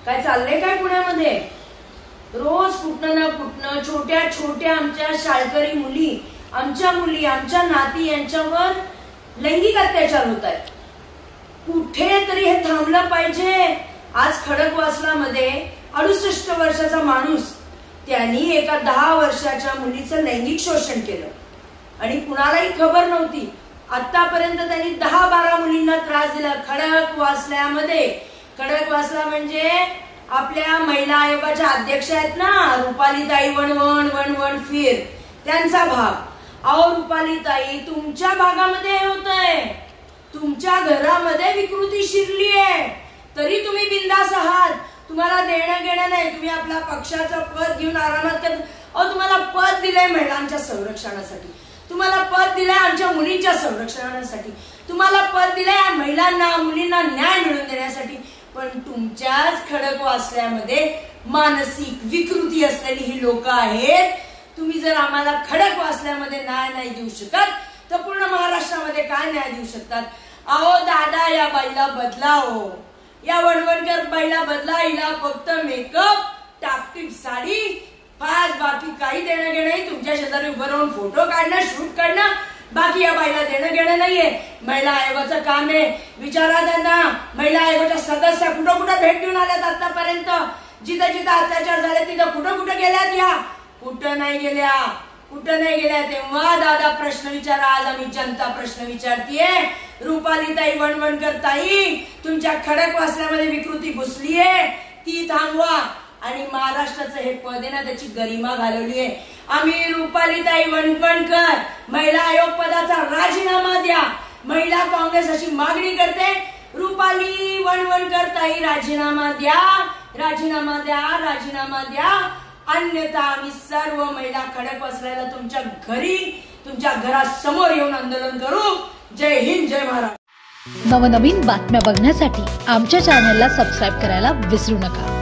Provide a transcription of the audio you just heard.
काय चाललंय काय पुण्यामध्ये? रोज कुठनं ना कुठनं छोट्या छोट्या आमच्या शाळकरी मुली, आमच्या मुली, आमच्या नाती यांच्यावर लैंगिक अत्याचार होत आहेत. कुठेतरी हे थांबलं पाहिजे. आज खडकवासलामध्ये 68 वर्षाचा माणूस त्यांनी एका 10 वर्षाच्या मुलीचं लैंगिक शोषण केलं आणि कुणालाही खबर नव्हती. आतापर्यंत त्यांनी 10-12 मुलींना त्रास दिला. खडकवासल्यामध्ये, खडकवासला म्हणजे आपल्या महिला आयोगाच्या अध्यक्ष आहेत ना, रुपालीताई वणवण फिर, त्यांचा भाग. अहो रुपालीताई, तुमच्या भागामध्ये हे होतंय, तुमच्या घरामध्ये विकृती शिरली आहे, तरी तुम्ही बिंदास आहात. तुम्हाला देणं घेणं नाही, तुम्ही आपल्या पक्षाचं पद घेऊन आरामात करत. अहो तुम्हाला पद दिलंय महिलांच्या संरक्षणासाठी, तुम्हाला पद दिलंय आमच्या मुलींच्या संरक्षणासाठी, तुम्हाला पद दिलंय महिलांना मुलींना न्याय मिळवून देण्यासाठी. पण तुमच्याच खडकवासल्यामध्ये मानसिक विकृती असलेली ही लोक आहेत. तुम्ही जर आम्हाला खडकवासल्यामध्ये न्याय नाही देऊ शकत तर पूर्ण महाराष्ट्रामध्ये काय न्याय देऊ शकतात? अहो दादा, या बाईला बदला हो, या वणवणकर बाईला बदला. हिला फक्त मेकअप, टापटीप साडी, पाच, बाकी काही देणं घेणं नाही. तुमच्या शेजारी उभं राहून फोटो काढणं, शूट करणं, बाकी या बाईला देणं घेणं नाहीये. महिला आयोगाचं काम आहे, विचारा त्यांना. महिला आयोगाच्या सदस्य कुठं कुठं भेट देऊन आल्यात आतापर्यंत? जिथं जिथं अत्याचार झाले तिथं कुठं कुठं गेल्यात? या कुठं नाही गेल्या, कुठं नाही गेल्या. तेव्हा दादा प्रश्न विचारा. आज आम्ही जनता प्रश्न विचारतीये. रुपालीताई वणवणकर ताई, तुमच्या खडकवासल्यामध्ये विकृती घुसलीये, ती थांबवा. आणि महाराष्ट्राचं हे पद आहे ना, त्याची गरिमा घालवली आहे आम्ही. रुपालीताई वणवणकर, महिला आयोग पदाचा राजीनामा द्या. महिला काँग्रेस अशी मागणी करते. रुपाली वणवणकर ताई, राजीनामा द्या, राजीनामा द्या, राजीनामा द्या. अन्यथा आम्ही सर्व महिला खडकवासल्याला तुमच्या घरी, तुमच्या घरासमोर येऊन आंदोलन करू. जय हिंद, जय महाराष्ट्र. नवनवीन बातम्या बघण्यासाठी आमच्या चॅनलला सबस्क्राईब करायला विसरू नका.